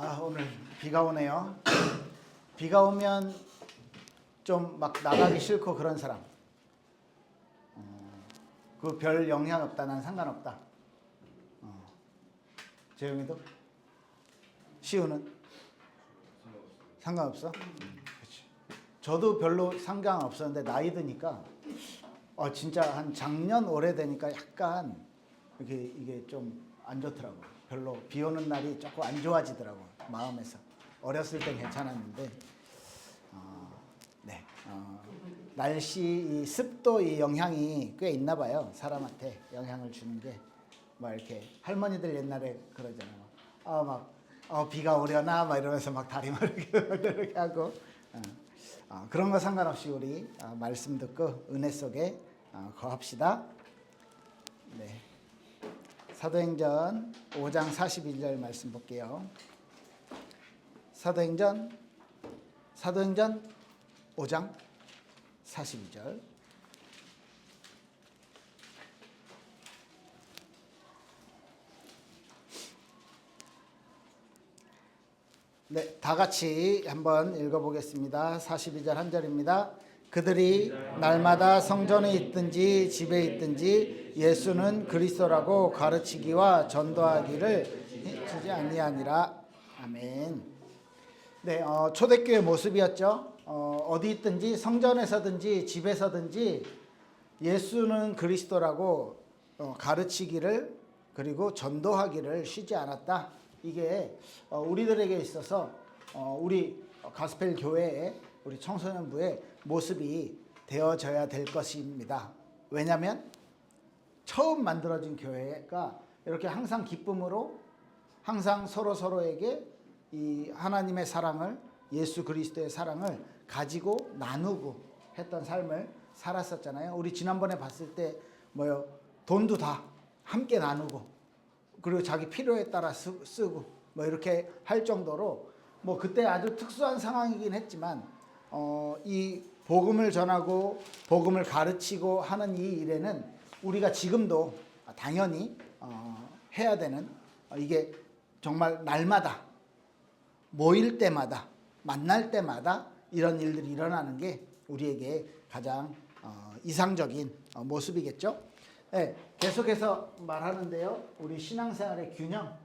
오늘 비가 오네요. 비가 오면 좀 막 나가기 싫고 그런 사람. 그 별 영향 없다. 난 상관없다. 재영이도? 시우는? 상관없어? 그렇지. 저도 별로 상관없었는데 나이 드니까 진짜 한 작년 올해 되니까 약간 이게 좀 안 좋더라고. 별로 비 오는 날이 조금 안 좋아지더라고 마음에서. 어렸을 땐 괜찮았는데 날씨 이 습도 이 영향이 꽤 있나 봐요. 사람한테 영향을 주는 게 막 이렇게 할머니들 옛날에 그러잖아요. 비가 오려나 막 이러면서 막 다리 이렇게 하고 그런 거 상관없이 우리 말씀 듣고 은혜 속에 거합시다. 네. 사도행전 5장 41절 말씀 볼게요. 사도행전 5장 42절. 네, 다 같이 한번 읽어보겠습니다. 42절 한 절입니다. 그들이 날마다 성전에 있든지 집에 있든지 예수는 그리스도라고 가르치기와 전도하기를 주지 아니하니라. 아멘. 네, 초대교회 모습이었죠. 어디 있든지 성전에서든지 집에서든지 예수는 그리스도라고 가르치기를 그리고 전도하기를 쉬지 않았다. 이게 우리들에게 있어서 우리 가스펠 교회의 우리 청소년부의 모습이 되어져야 될 것입니다. 왜냐하면 처음 만들어진 교회가 이렇게 항상 기쁨으로 항상 서로에게 이 하나님의 사랑을 예수 그리스도의 사랑을 가지고 나누고 했던 삶을 살았었잖아요. 우리 지난번에 봤을 때 돈도 다 함께 나누고 그리고 자기 필요에 따라 쓰고 이렇게 할 정도로 그때 아주 특수한 상황이긴 했지만 이 복음을 전하고 복음을 가르치고 하는 이 일에는 우리가 지금도 당연히 해야 되는 이게 정말 날마다 모일 때마다 만날 때마다 이런 일들이 일어나는 게 우리에게 가장 이상적인 모습이겠죠. 네, 계속해서 말하는데요. 우리 신앙생활의 균형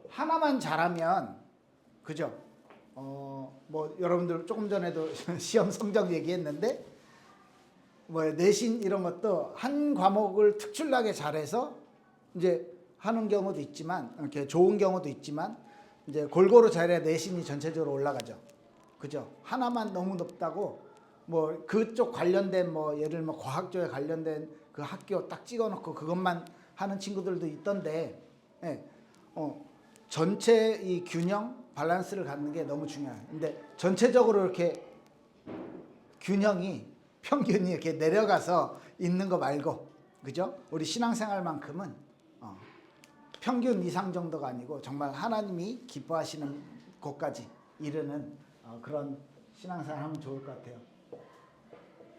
하나만 잘하면 그죠? 여러분들 조금 전에도 시험 성적 얘기했는데 내신 이런 것도 한 과목을 특출나게 잘해서 이제 하는 경우도 있지만 이렇게 좋은 경우도 있지만 이제 골고루 잘해야 내신이 전체적으로 올라가죠. 그죠? 하나만 너무 높다고 그쪽 관련된 예를 들면 과학 쪽에 관련된 그 학교 딱 찍어놓고 그것만 하는 친구들도 있던데 전체 이 균형 밸런스를 갖는 게 너무 중요해요. 근데 전체적으로 이렇게 균형이 평균이 이렇게 내려가서 있는 거 말고 그죠? 우리 신앙생활만큼은 평균 이상 정도가 아니고 정말 하나님이 기뻐하시는 곳까지 이르는 그런 신앙생활 하면 좋을 것 같아요.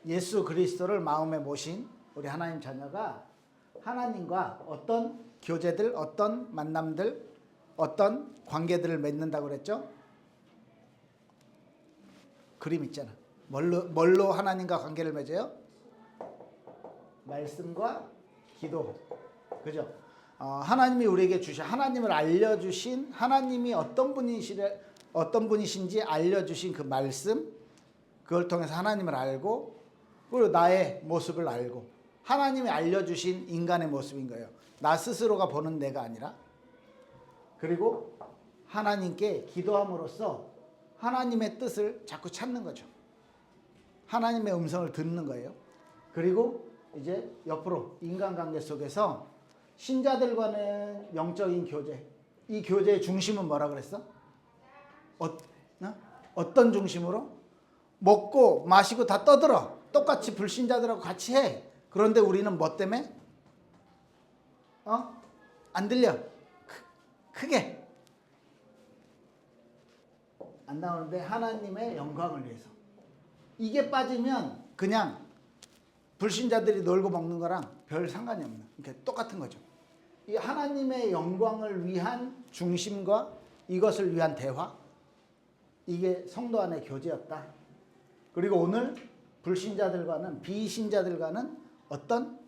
예수 그리스도를 마음에 모신 우리 하나님 자녀가 하나님과 어떤 교제들, 어떤 만남들, 어떤 관계들을 맺는다고 그랬죠? 그림 있잖아. 뭘로 하나님과 관계를 맺어요? 말씀과 기도. 그죠? 하나님이 우리에게 하나님을 알려주신 하나님이 어떤 분이신지 알려주신 그 말씀, 그걸 통해서 하나님을 알고 그리고 나의 모습을 알고 하나님이 알려주신 인간의 모습인 거예요. 나 스스로가 보는 내가 아니라. 그리고 하나님께 기도함으로써 하나님의 뜻을 자꾸 찾는 거죠. 하나님의 음성을 듣는 거예요. 그리고 이제 옆으로 인간관계 속에서 신자들과는 영적인 교제. 이 교제의 중심은 뭐라 그랬어? 어떤 중심으로? 먹고 마시고 다 떠들어. 똑같이 불신자들하고 같이 해. 그런데 우리는 뭐 때문에? 안 들려. 크게. 안 나오는데 하나님의 영광을 위해서. 이게 빠지면 그냥 불신자들이 놀고 먹는 거랑 별 상관이 없는. 그러니까 똑같은 거죠. 이 하나님의 영광을 위한 중심과 이것을 위한 대화, 이게 성도 안의 교제였다. 그리고 오늘 불신자들과는, 비신자들과는 어떤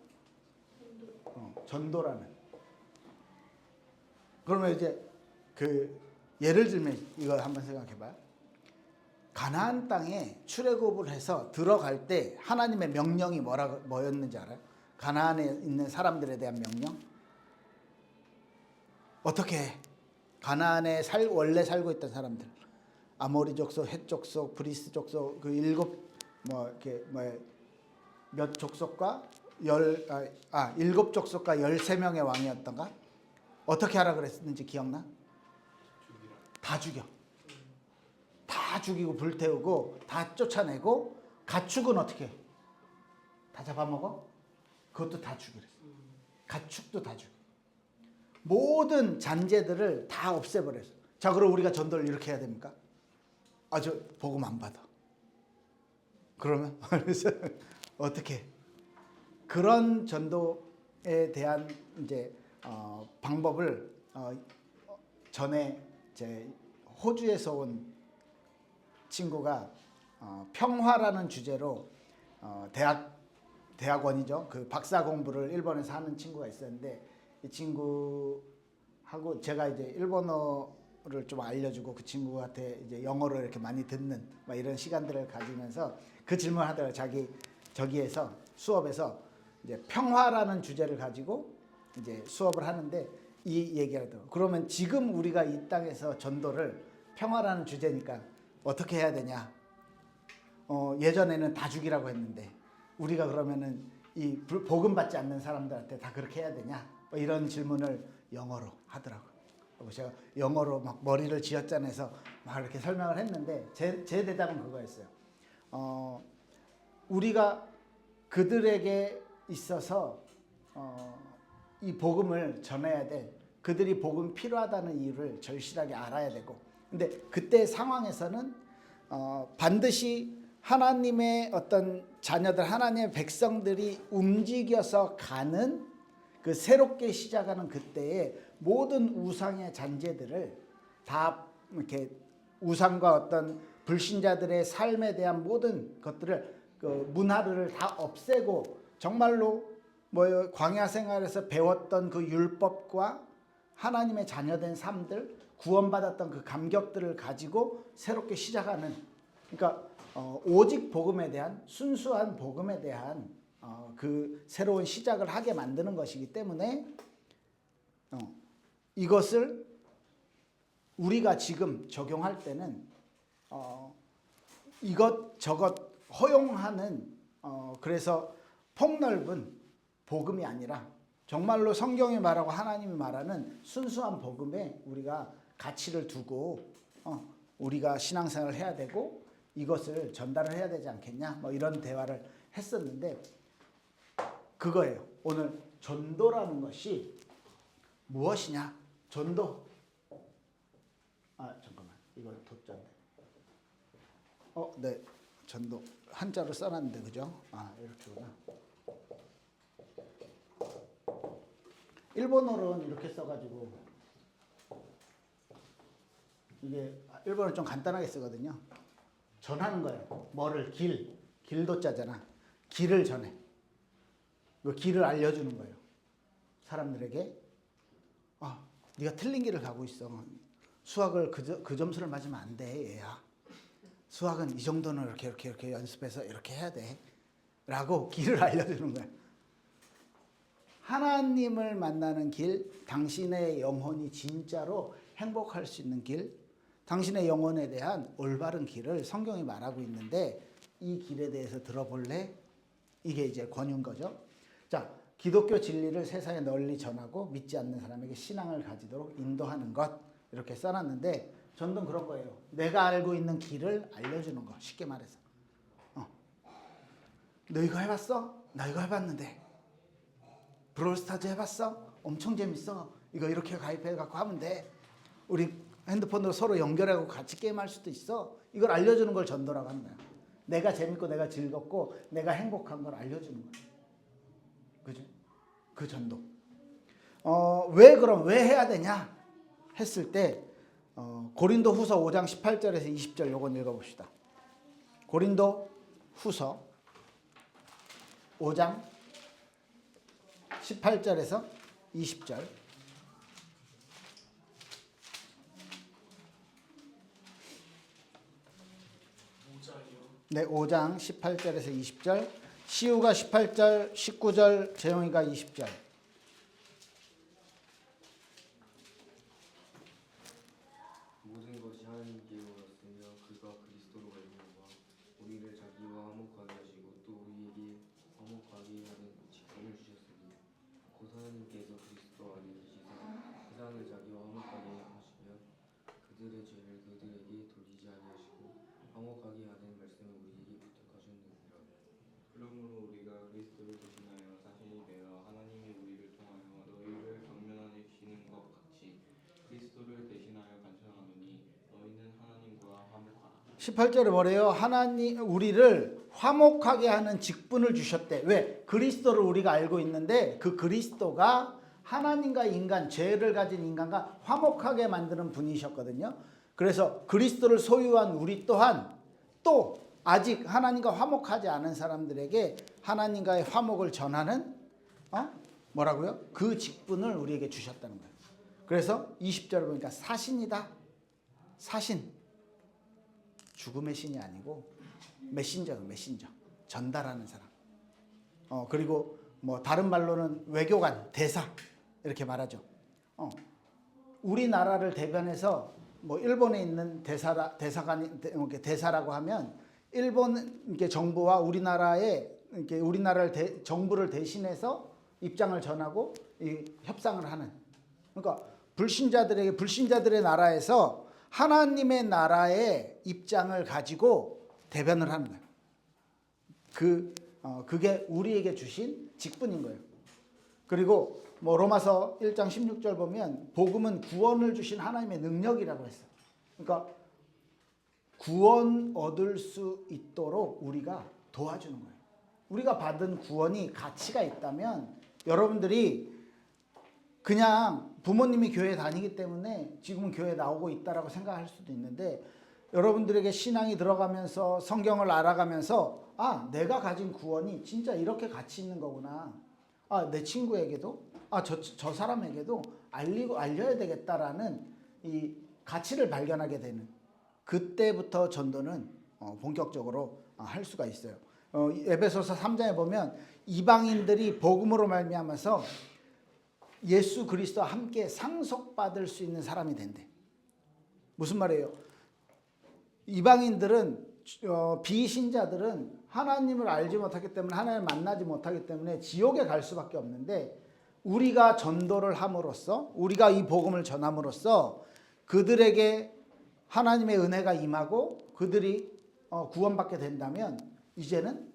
전도라는. 그러면 이제 그 예를 들면 이거 한번 생각해봐요. 가나안 땅에 출애굽을 해서 들어갈 때 하나님의 명령이 뭐였는지 알아요? 가나안에 있는 사람들에 대한 명령? 어떻게 해? 가나안에 원래 살고 있던 사람들, 아모리 족속, 헷 족속, 브리스 족속, 그 일곱 몇 족속과 일곱 족속과 13명의 왕이었던가? 어떻게 하라 그랬는지 기억나? 다 죽여. 다 죽이고 불태우고 다 쫓아내고, 가축은 어떻게 해? 다 잡아먹어? 그것도 다 죽이랬어. 가축도 다 죽여. 모든 잔재들을 다 없애버렸어. 자, 그럼 우리가 전도를 이렇게 해야 됩니까? 저 복음 안 받아. 그러면 그래서 어떻게 해? 그런 전도에 대한 이제 방법을 전에 제 호주에서 온 친구가 평화라는 주제로 대학원이죠. 그 박사 공부를 일본에서 하는 친구가 있었는데, 이 친구하고 제가 이제 일본어를 좀 알려주고 그 친구한테 이제 영어를 이렇게 많이 듣는 막 이런 시간들을 가지면서 그 질문을 하더라고요. 저기에서 수업에서 이제 평화라는 주제를 가지고 이제 수업을 하는데 이 얘기를 하더라고요. 그러면 지금 우리가 이 땅에서 전도를 평화라는 주제니까 어떻게 해야 되냐? 예전에는 다 죽이라고 했는데 우리가 그러면은 이 복음 받지 않는 사람들한테 다 그렇게 해야 되냐? 뭐 이런 질문을 영어로 하더라고요. 그리고 제가 영어로 막 머리를 쥐어짜내서 막 이렇게 설명을 했는데 제 대답은 그거였어요. 우리가 그들에게 있어서 이 복음을 전해야 돼. 그들이 복음 필요하다는 이유를 절실하게 알아야 되고, 근데 그때 상황에서는 반드시 하나님의 어떤 자녀들, 하나님의 백성들이 움직여서 가는 그 새롭게 시작하는 그때에 모든 우상의 잔재들을 다 이렇게 우상과 어떤 불신자들의 삶에 대한 모든 것들을 그 문화를 다 없애고 정말로 광야 생활에서 배웠던 그 율법과 하나님의 자녀된 삶들, 구원받았던 그 감격들을 가지고 새롭게 시작하는, 그러니까 오직 복음에 대한, 순수한 복음에 대한 그 새로운 시작을 하게 만드는 것이기 때문에 이것을 우리가 지금 적용할 때는 이것저것 허용하는 그래서 폭넓은 복음이 아니라 정말로 성경이 말하고 하나님이 말하는 순수한 복음에 우리가 가치를 두고 우리가 신앙생활을 해야 되고 이것을 전달을 해야 되지 않겠냐, 뭐 이런 대화를 했었는데, 그거예요. 오늘 전도라는 것이 무엇이냐? 전도. 잠깐만, 이거 돋자인데. 네, 전도 한자로 써놨는데 그죠? 이렇게구나. 일본어로는 이렇게 써가지고, 이게 일본어는 좀 간단하게 쓰거든요. 전하는 거예요. 뭐를? 길도자잖아. 길을 전해. 그 길을 알려주는 거예요. 사람들에게. 네가 틀린 길을 가고 있어. 수학을 그 점수를 맞으면 안 돼, 얘야. 수학은 이 정도는 이렇게 연습해서 이렇게 해야 돼. 라고 길을 알려주는 거예요. 하나님을 만나는 길, 당신의 영혼이 진짜로 행복할 수 있는 길, 당신의 영혼에 대한 올바른 길을 성경이 말하고 있는데, 이 길에 대해서 들어볼래? 이게 이제 권유인 거죠. 자, 기독교 진리를 세상에 널리 전하고 믿지 않는 사람에게 신앙을 가지도록 인도하는 것, 이렇게 써놨는데, 전도는 그런 거예요. 내가 알고 있는 길을 알려주는 거, 쉽게 말해서. 너 이거 해봤어? 나 이거 해봤는데. 브롤스타즈 해봤어? 엄청 재밌어. 이거 이렇게 가입해갖고 하면 돼. 우리 핸드폰으로 서로 연결하고 같이 게임할 수도 있어. 이걸 알려주는 걸 전도라고 하는 거야. 내가 재밌고 내가 즐겁고 내가 행복한 걸 알려주는 거야. 그죠? 그 전도. 왜 그럼 왜 해야 되냐 했을 때 고린도 후서 5장 18절에서 20절 요건 읽어봅시다. 고린도 후서 5장 18절에서 20절. 네, 5장 18절에서 20절. 시우가 18절, 19절, 재용이가 20절. 모든 것이 하나님께로웠으며 그가 그리스도로 말미암아 우리를 자기와 화목하게 하시고 또 우리에게 화목하게 하는 직분을 주셨으니 곧 하나님께서 그리스도 안에 계시사 세상을 자기와 화목하게 하시면 그들의 죄를 그들에게 돌리지 아니하시고 화목하게 하는 말씀을 우리에게 부탁하셨느니라. 그러므로 우리가 그리스도를 대신하여 사신이 되어 하나님이 우리를 통하여 너희를 경멸하시는 것 같이 그리스도를 대신하여 간청하노니 너희는 하나님과 화목하라. 18절에 뭐래요? 하나님 우리를 화목하게 하는 직분을 주셨대. 왜? 그리스도를 우리가 알고 있는데 그 그리스도가 하나님과 인간, 죄를 가진 인간과 화목하게 만드는 분이셨거든요. 그래서 그리스도를 소유한 우리 또한 또 아직 하나님과 화목하지 않은 사람들에게 하나님과의 화목을 전하는 뭐라고요? 그 직분을 우리에게 주셨다는 거예요. 그래서 20절을 보니까 사신이다. 사신. 죽음의 신이 아니고 메신저예요. 메신저. 전달하는 사람. 그리고 뭐 다른 말로는 외교관, 대사 이렇게 말하죠. 우리나라를 대변해서 뭐 일본에 있는 대사라고 하면 일본 정부와 우리나라를 정부를 대신해서 입장을 전하고 협상을 하는. 그러니까 불신자들의 나라에서 하나님의 나라의 입장을 가지고 대변을 하는 거예요. 그게 우리에게 주신 직분인 거예요. 그리고 뭐 로마서 1장 16절 보면 복음은 구원을 주신 하나님의 능력이라고 했어요. 그러니까 구원 얻을 수 있도록 우리가 도와주는 거예요. 우리가 받은 구원이 가치가 있다면 여러분들이 그냥 부모님이 교회 다니기 때문에 지금은 교회 나오고 있다라고 생각할 수도 있는데 여러분들에게 신앙이 들어가면서 성경을 알아가면서 내가 가진 구원이 진짜 이렇게 가치 있는 거구나. 내 친구에게도 저 사람에게도 알려야 되겠다라는 이 가치를 발견하게 되는 그때부터 전도는 본격적으로 할 수가 있어요. 에베소서 3장에 보면 이방인들이 복음으로 말미암아서 예수 그리스도와 함께 상속받을 수 있는 사람이 된대. 무슨 말이에요? 이방인들은 비신자들은 하나님을 알지 못하기 때문에 하나님을 만나지 못하기 때문에 지옥에 갈 수밖에 없는데 우리가 전도를 함으로써 우리가 이 복음을 전함으로써 그들에게 하나님의 은혜가 임하고 그들이 구원받게 된다면 이제는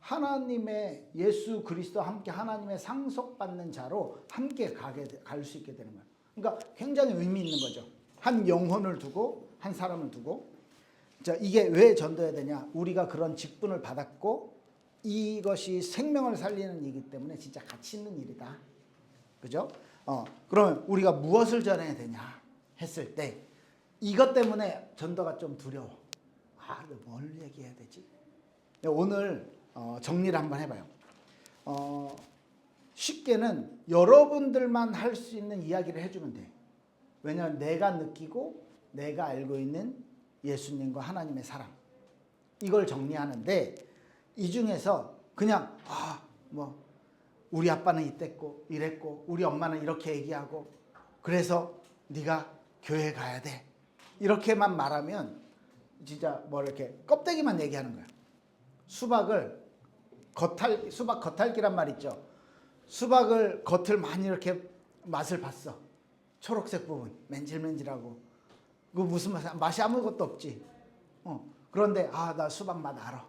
하나님의 예수 그리스도와 함께 하나님의 상속받는 자로 함께 갈 수 있게 되는 거예요. 그러니까 굉장히 의미 있는 거죠. 한 영혼을 두고 한 사람을 두고 자, 이게 왜 전도해야 되냐? 우리가 그런 직분을 받았고 이것이 생명을 살리는 일이기 때문에 진짜 가치 있는 일이다. 그죠? 그러면 우리가 무엇을 전해야 되냐 했을 때 이것 때문에 전도가 좀 두려워. 뭘 얘기해야 되지? 오늘 정리를 한번 해봐요. 쉽게는 여러분들만 할 수 있는 이야기를 해주면 돼. 왜냐하면 내가 느끼고 내가 알고 있는 예수님과 하나님의 사랑 이걸 정리하는데 이 중에서 그냥 우리 아빠는 이랬고 이랬고 우리 엄마는 이렇게 얘기하고 그래서 네가 교회 가야 돼 이렇게만 말하면 진짜 뭐 이렇게 껍데기만 얘기하는 거야. 수박 겉핥기란 말 있죠. 수박을 겉을 많이 이렇게 맛을 봤어. 초록색 부분 맨질맨질하고 그 무슨 맛이 아무것도 없지. 그런데 나 수박 맛 알아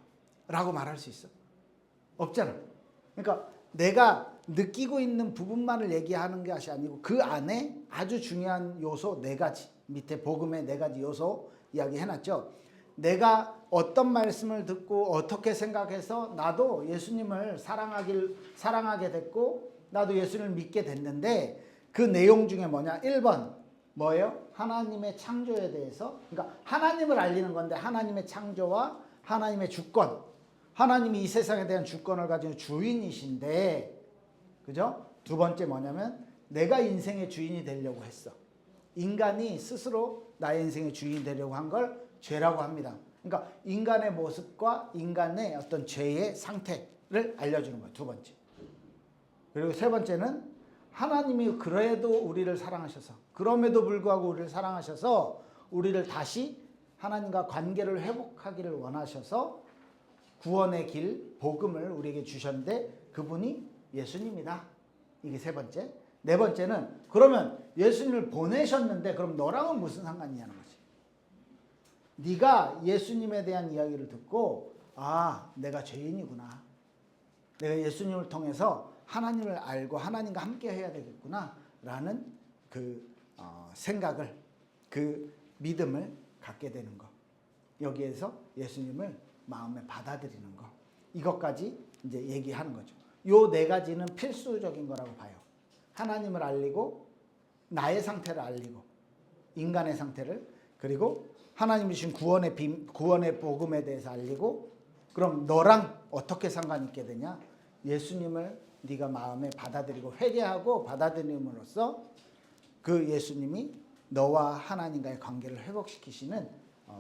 라고 말할 수 있어? 없잖아. 그러니까 내가 느끼고 있는 부분만을 얘기하는 것이 아니고 그 안에 아주 중요한 요소 4가지 밑에 복음의 4가지 요소 이야기해놨죠. 내가 어떤 말씀을 듣고 어떻게 생각해서 나도 예수님을 사랑하게 됐고 나도 예수님을 믿게 됐는데 그 내용 중에 뭐냐? 1번 뭐예요? 하나님의 창조에 대해서, 그러니까 하나님을 알리는 건데 하나님의 창조와 하나님의 주권, 하나님이 이 세상에 대한 주권을 가진 주인이신데, 그죠? 두 번째 뭐냐면 내가 인생의 주인이 되려고 했어. 인간이 스스로 나의 인생의 주인이 되려고 한 걸 죄라고 합니다. 그러니까 인간의 모습과 인간의 어떤 죄의 상태를 알려주는 거예요. 두 번째. 그리고 세 번째는 하나님이 그래도 우리를 사랑하셔서, 그럼에도 불구하고 우리를 사랑하셔서 우리를 다시 하나님과 관계를 회복하기를 원하셔서 구원의 길, 복음을 우리에게 주셨는데 그분이 예수님이다. 이게 세 번째. 네 번째는 그러면 예수님을 보내셨는데 그럼 너랑은 무슨 상관이냐는 거지. 네가 예수님에 대한 이야기를 듣고 아, 내가 죄인이구나. 내가 예수님을 통해서 하나님을 알고 하나님과 함께 해야 되겠구나 라는 그 생각을, 그 믿음을 갖게 되는 거. 여기에서 예수님을 마음에 받아들이는 거. 이것까지 이제 얘기하는 거죠. 요 네 가지는 필수적인 거라고 봐요. 하나님을 알리고 나의 상태를 알리고 인간의 상태를, 그리고 하나님이 주신 구원의 복음에 대해서 알리고, 그럼 너랑 어떻게 상관 있게 되냐? 예수님을 네가 마음에 받아들이고 회개하고 받아들임으로써 그 예수님이 너와 하나님과의 관계를 회복시키시는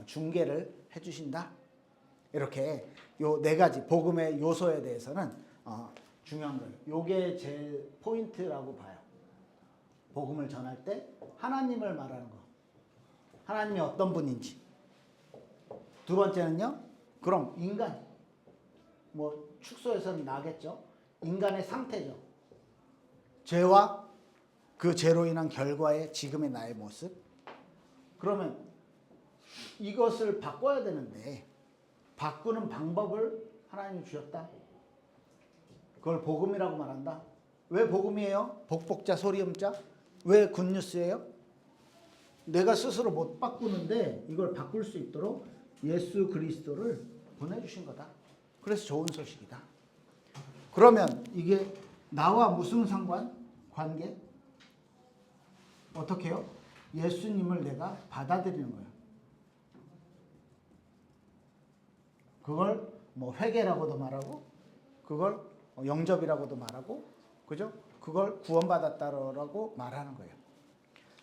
중개를 해주신다. 이렇게 요 네 가지 복음의 요소에 대해서는 중요한 거예요. 요게 제일 포인트라고 봐요. 복음을 전할 때 하나님을 말하는 거. 하나님이 어떤 분인지. 두 번째는요. 그럼 인간. 뭐 축소해서는 나겠죠. 인간의 상태죠. 죄와 그 죄로 인한 결과의 지금의 나의 모습. 그러면 이것을 바꿔야 되는데 바꾸는 방법을 하나님이 주셨다. 그걸 복음이라고 말한다. 왜 복음이에요? 복복자 소리음자. 왜 굿뉴스예요? 내가 스스로 못 바꾸는데 이걸 바꿀 수 있도록 예수 그리스도를 보내주신 거다. 그래서 좋은 소식이다. 그러면 이게 나와 무슨 관계? 어떻게 해요? 예수님을 내가 받아들이는 거예요. 그걸 뭐 회개라고도 말하고, 그걸 영접이라고도 말하고, 그죠? 그걸 구원받았다라고 말하는 거예요.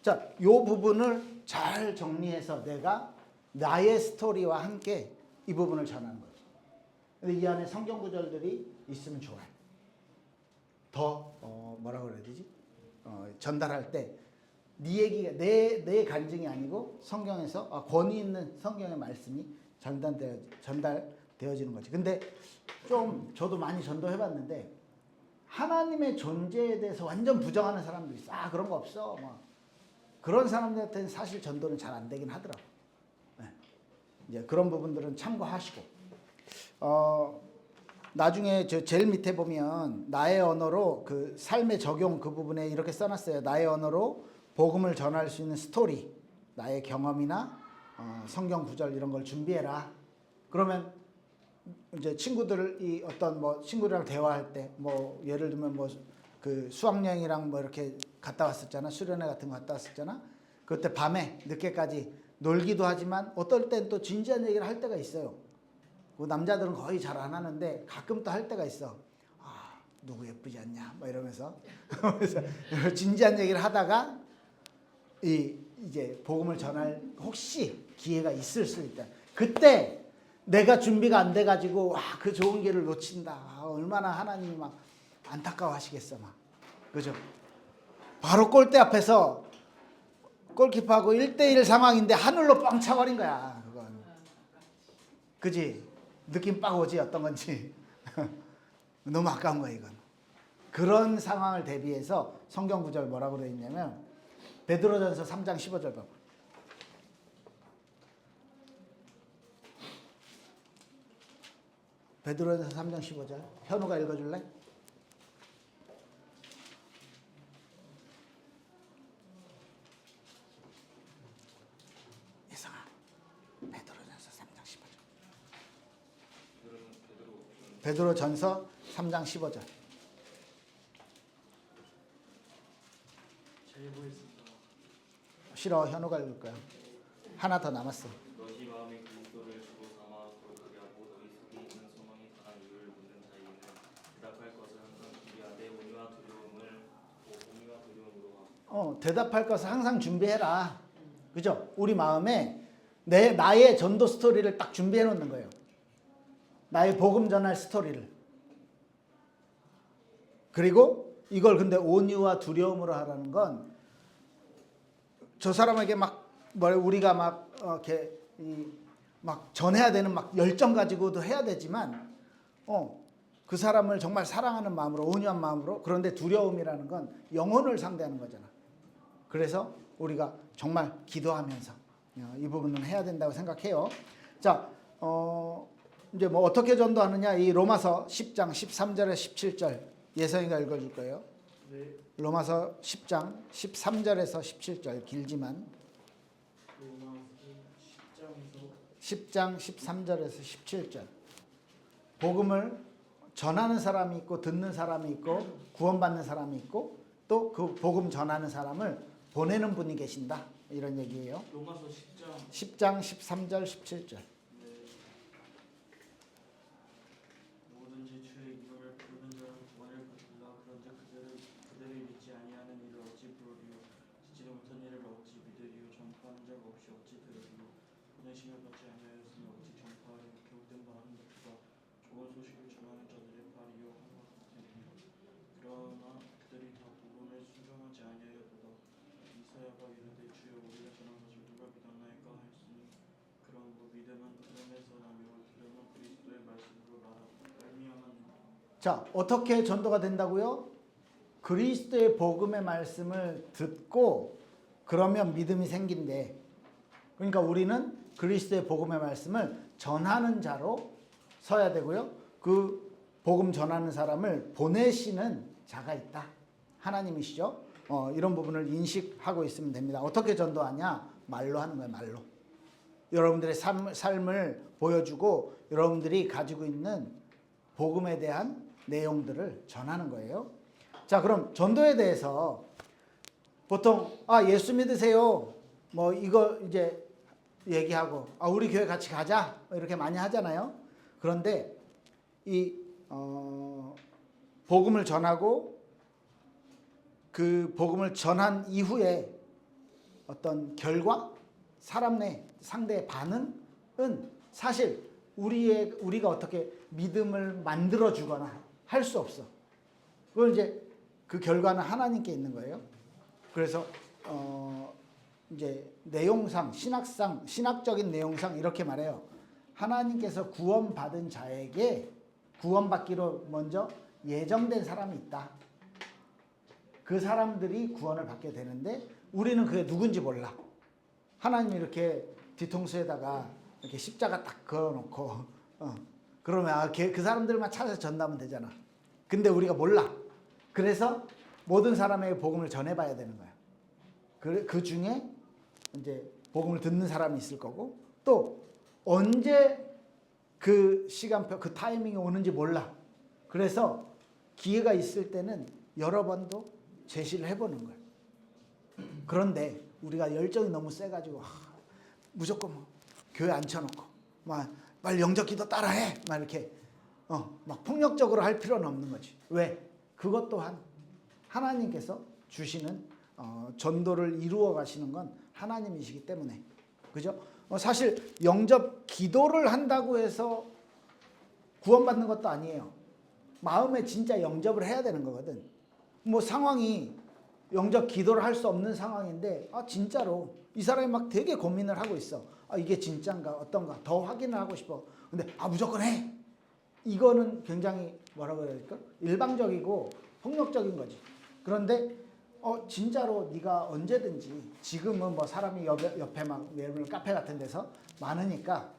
자, 요 부분을 잘 정리해서 내가 나의 스토리와 함께 이 부분을 전하는 거죠. 근데 이 안에 성경 구절들이 있으면 좋아요. 더 뭐라고 그래야 되지? 전달할 때 네 얘기가 내 간증이 아니고 성경에서 권위 있는 성경의 말씀이 전달되어지는 거지. 근데 좀 저도 많이 전도해봤는데 하나님의 존재에 대해서 완전 부정하는 사람도 있어. 아, 그런 거 없어. 뭐 그런 사람들한테는 사실 전도는 잘 안 되긴 하더라고. 네. 이제 그런 부분들은 참고하시고. 나중에 저 제일 밑에 보면 나의 언어로 그 삶의 적용 그 부분에 이렇게 써놨어요. 나의 언어로 복음을 전할 수 있는 스토리, 나의 경험이나 성경 구절 이런 걸 준비해라. 그러면 이제 친구들이 어떤 뭐 친구들이랑 대화할 때 뭐 예를 들면 뭐 그 수학여행이랑 뭐 이렇게 갔다 왔었잖아. 수련회 같은 거 갔다 왔었잖아. 그때 밤에 늦게까지 놀기도 하지만 어떨 땐 또 진지한 얘기를 할 때가 있어요. 그 남자들은 거의 잘 안 하는데 가끔 또 할 때가 있어. 아, 누구 예쁘지 않냐? 뭐 이러면서 그래서 진지한 얘기를 하다가 이제 복음을 전할 혹시 기회가 있을 수 있다. 그때 내가 준비가 안 돼가지고 그 좋은 기회를 놓친다. 얼마나 하나님이 막 안타까워하시겠어 막. 그죠? 바로 골대 앞에서 골키퍼하고 1대1 상황인데 하늘로 뻥 차버린 거야. 그건. 그지? 느낌 빡 오지 어떤 건지. 너무 아까운 거야 이건. 그런 상황을 대비해서 성경 구절 뭐라고 되어 있냐면 베드로전서 3장 15절 봐. 베드로전서 3장 15절. 현우가 읽어줄래? 예성아. 베드로전서 3장 15절. 베드로전서 3장 15절. 싫어. 현우가 읽을 거야. 하나 더 남았어. 너희 마음에 그리스도를 주로 삼아 거룩하게 하고 너희 속에 있는 소망이 강한 이유를 묻는 자에게는 대답할 것을 항상 준비하되 온유와 두려움으로 하고. 대답할 것을 항상 준비해라. 그죠? 우리 마음에 나의 전도 스토리를 딱 준비해 놓는 거예요. 나의 복음 전할 스토리를. 그리고 이걸 근데 온유와 두려움으로 하라는 건 저 사람에게 우리가 이렇게 막 전해야 되는 막 열정 가지고도 해야 되지만 그 사람을 정말 사랑하는 마음으로, 온유한 마음으로. 그런데 두려움이라는 건 영혼을 상대하는 거잖아. 그래서 우리가 정말 기도하면서 이 부분은 해야 된다고 생각해요. 자, 이제 뭐 어떻게 전도하느냐? 이 로마서 10장 13절에 17절 예성이가 읽어줄 거예요. 네. 로마서 10장 13절에서 17절 길지만 로마서 10장에서 10장 13절에서 17절 복음을 전하는 사람이 있고 듣는 사람이 있고 구원받는 사람이 있고 또 그 복음 전하는 사람을 보내는 분이 계신다. 이런 얘기예요. 로마서 10장 10장 13절 17절. 뭐든지 주의 이름을 부르는 자는 구원을 받으라. 그런데 그들을 믿지 아니하는 이를 어찌 부르리요? 듣지도 못한 이를 어찌 믿으리요? 전파하는 자가 없이 어찌 들으리요? 보내심을 받지 아니하였으니 어찌 전파하리요? 교육된 바 하는 것보다 좋은 소식을 전하는 자들의 팔이요 한것 같으니라. 그러나 그들이 다 복음을 순종하지 아니하였도다. 이사야가 이르되 주여 우리가 전한 것을 누가 믿었나이까 하였으니 그러므로 믿음은 들음에서 나며 들음은 그리스도의 말씀으로 말미암았느니라. 자, 어떻게 전도가 된다고요? 그리스도의 복음의 말씀을 듣고 그러면 믿음이 생긴대. 그러니까 우리는 그리스도의 복음의 말씀을 전하는 자로 서야 되고요. 그 복음 전하는 사람을 보내시는 자가 있다. 하나님이시죠. 이런 부분을 인식하고 있으면 됩니다. 어떻게 전도하냐? 말로 하는 거예요. 말로. 여러분들의 삶을 보여주고 여러분들이 가지고 있는 복음에 대한 내용들을 전하는 거예요. 자, 그럼 전도에 대해서 보통 예수 믿으세요. 뭐 이거 이제 얘기하고 우리 교회 같이 가자 이렇게 많이 하잖아요. 그런데 이 복음을 전하고 그 복음을 전한 이후에 어떤 결과, 사람 내 상대의 반응은 사실 우리가 어떻게 믿음을 만들어 주거나 할 수 없어. 그걸 이제 그 결과는 하나님께 있는 거예요. 그래서 이제 내용상, 신학적인 내용상 이렇게 말해요. 하나님께서 구원받은 자에게 구원받기로 먼저 예정된 사람이 있다. 그 사람들이 구원을 받게 되는데 우리는 그게 누군지 몰라. 하나님이 이렇게 뒤통수에다가 이렇게 십자가 딱 걸어놓고 그러면 그 사람들만 찾아서 전하면 되잖아. 근데 우리가 몰라. 그래서 모든 사람에게 복음을 전해봐야 되는 거야. 그 중에 이제 복음을 듣는 사람이 있을 거고 또 언제 그 시간표, 그 타이밍이 오는지 몰라. 그래서 기회가 있을 때는 여러 번도 제시를 해보는 거예요. 그런데 우리가 열정이 너무 세가지고 무조건 교회 앉혀놓고 빨리 영접기도 따라해 막 이렇게 막 폭력적으로 할 필요는 없는 거지. 왜? 그것 또한 하나님께서 주시는 전도를 이루어 가시는 건 하나님이시기 때문에. 그죠? 사실 영접 기도를 한다고 해서 구원받는 것도 아니에요. 마음에 진짜 영접을 해야 되는 거거든. 뭐 상황이 영접 기도를 할 수 없는 상황인데 진짜로 이 사람이 막 되게 고민을 하고 있어. 이게 진짜인가 어떤가 더 확인을 하고 싶어. 근데 무조건 해. 이거는 굉장히 뭐라고 해야 될까? 일방적이고 폭력적인 거지. 그런데 진짜로 네가 언제든지 지금은 뭐 사람이 옆에 막 예를 카페 같은 데서 많으니까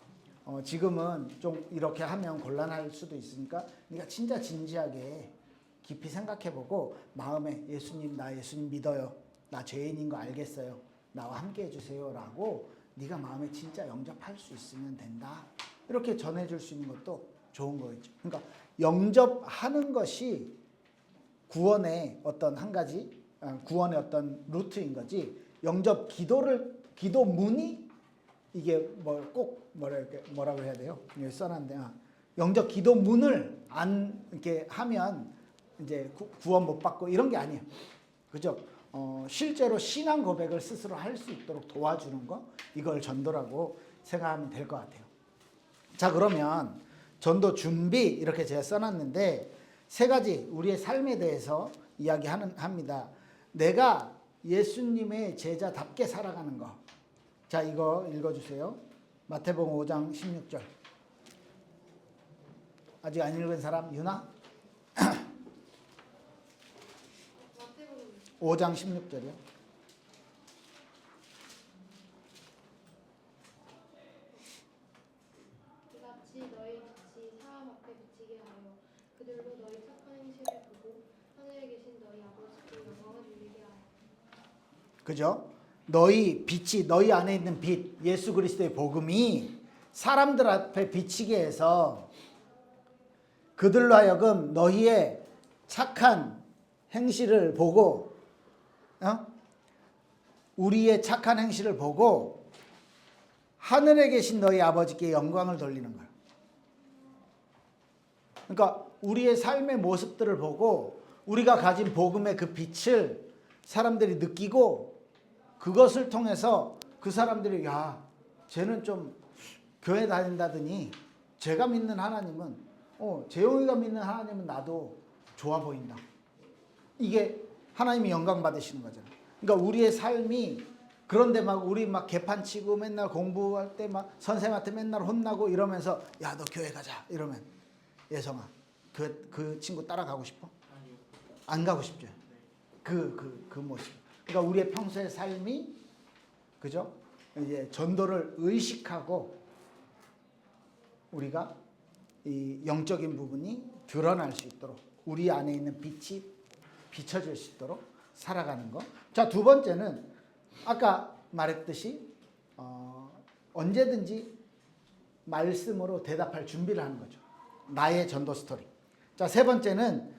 지금은 좀 이렇게 하면 곤란할 수도 있으니까 네가 진짜 진지하게 깊이 생각해보고 마음에 예수님, 나 예수님 믿어요. 나 죄인인 거 알겠어요. 나와 함께 해주세요. 라고 네가 마음에 진짜 영접할 수 있으면 된다. 이렇게 전해줄 수 있는 것도 좋은 거겠죠. 그러니까 영접하는 것이 구원의 어떤 한 가지, 구원의 어떤 루트인 거지 영접 기도문이 이게 뭐 꼭 뭐라고 해야 돼요? 여기 써놨는데 영접 기도문을 안 이렇게 하면 이제 구원 못 받고 이런 게 아니에요. 그죠? 실제로 신앙 고백을 스스로 할 수 있도록 도와주는 거, 이걸 전도라고 생각하면 될 것 같아요. 자, 그러면 전도 준비 이렇게 제가 써놨는데 세 가지 우리의 삶에 대해서 이야기합니다. 내가 예수님의 제자답게 살아가는 거. 자, 이거 읽어주세요. 마태복음 5장 16절. 아직 안 읽은 사람 유나? 5장 16절이요. 이같이 너희 빛이 사람 앞에 비치게 하여 그들로 너희 착한 행실을 보고 하늘에 계신 너희 아버지께 영광을 돌리게 하여. 그죠? 너희 빛이, 너희 안에 있는 빛, 예수 그리스도의 복음이 사람들 앞에 비치게 해서 그들로 하여금 너희의 착한 행실을 보고, 우리의 착한 행실을 보고 하늘에 계신 너희 아버지께 영광을 돌리는 거예요. 그러니까 우리의 삶의 모습들을 보고 우리가 가진 복음의 그 빛을 사람들이 느끼고 그것을 통해서 그 사람들이 야, 쟤는 좀 교회 다닌다더니 제가 믿는 하나님은 재용이가 믿는 하나님은 나도 좋아 보인다. 이게 하나님이 영광 받으시는 거잖아요. 그러니까 우리의 삶이 그런데 막 우리 막 개판 치고 맨날 공부할 때 막 선생님한테 맨날 혼나고 이러면서 야, 너 교회 가자 이러면 예성아 그 친구 따라가고 싶어? 아니요. 안 가고 싶죠. 그 모습. 그러니까 우리의 평소의 삶이 그죠? 이제 전도를 의식하고 우리가 이 영적인 부분이 드러날 수 있도록 우리 안에 있는 빛이 비춰질 수 있도록 살아가는 거. 자, 두 번째는 아까 말했듯이 언제든지 말씀으로 대답할 준비를 하는 거죠. 나의 전도 스토리. 자, 세 번째는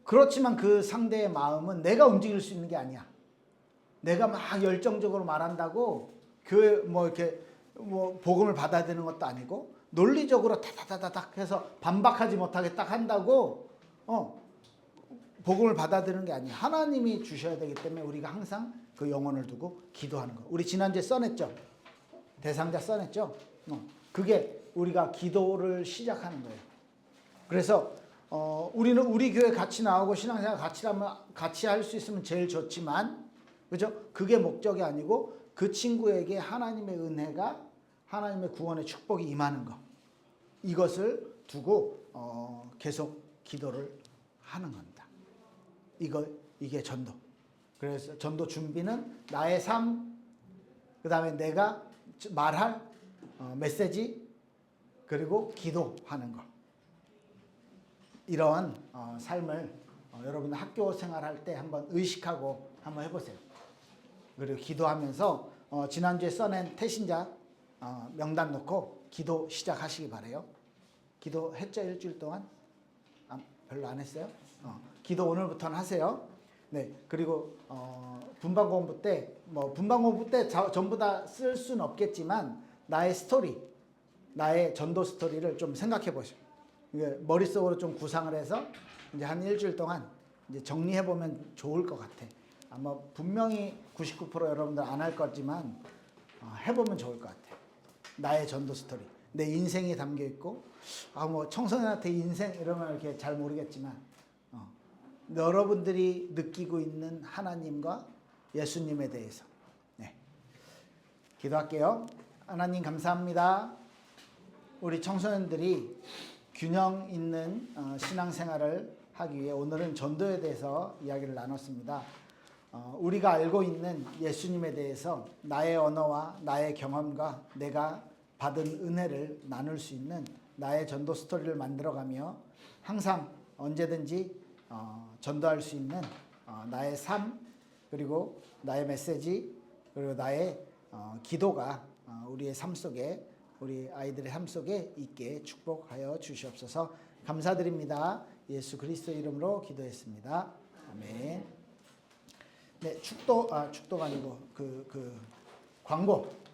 그렇지만 그 상대의 마음은 내가 움직일 수 있는 게 아니야. 내가 막 열정적으로 말한다고 교회 이렇게 복음을 받아야 되는 것도 아니고 논리적으로 다다다닥 해서 반박하지 못하게 딱 한다고 복음을 받아들이는 게 아니야. 하나님이 주셔야 되기 때문에 우리가 항상 그 영혼을 두고 기도하는 거. 우리 지난주에 써냈죠. 대상자 써냈죠. 그게 우리가 기도를 시작하는 거예요. 그래서 우리는 우리 교회 같이 나오고 신앙생활 같이 할 수 있으면 제일 좋지만, 그죠? 그게 목적이 아니고 그 친구에게 하나님의 은혜가, 하나님의 구원의 축복이 임하는 거. 이것을 두고 계속 기도를 하는 겁니다. 이게 전도. 그래서 전도 준비는 나의 삶, 그 다음에 내가 말할 메시지, 그리고 기도하는 거. 이러한 삶을 여러분 학교 생활할 때 한번 의식하고 한번 해보세요. 그리고 기도하면서 지난주에 써낸 태신자 명단 놓고 기도 시작하시기 바래요. 기도했죠? 일주일 동안? 별로 안 했어요? 기도 오늘부터는 하세요. 네. 그리고 분반 공부 때 분반 공부 때 전부 다 쓸 수는 없겠지만 나의 스토리, 나의 전도 스토리를 좀 생각해 보시오. 머릿속으로 좀 구상을 해서 이제 한 일주일 동안 이제 정리해 보면 좋을 것 같아. 아마 분명히 99% 여러분들 안 할 거지만 해보면 좋을 것 같아. 나의 전도 스토리, 내 인생이 담겨 있고, 청소년한테 인생 이러면 이렇게 잘 모르겠지만 여러분들이 느끼고 있는 하나님과 예수님에 대해서 기도할게요. 하나님 감사합니다. 우리 청소년들이 균형 있는 신앙생활을 하기 위해 오늘은 전도에 대해서 이야기를 나눴습니다. 우리가 알고 있는 예수님에 대해서 나의 언어와 나의 경험과 내가 받은 은혜를 나눌 수 있는 나의 전도 스토리를 만들어가며 항상 언제든지 전도할 수 있는 나의 삶, 그리고 나의 메시지, 그리고 나의 기도가 우리의 삶 속에, 우리 아이들의 삶 속에 있게 축복하여 주시옵소서. 감사드립니다. 예수 그리스도 이름으로 기도했습니다. 아멘. 네, 축도가 아니고 그 광고.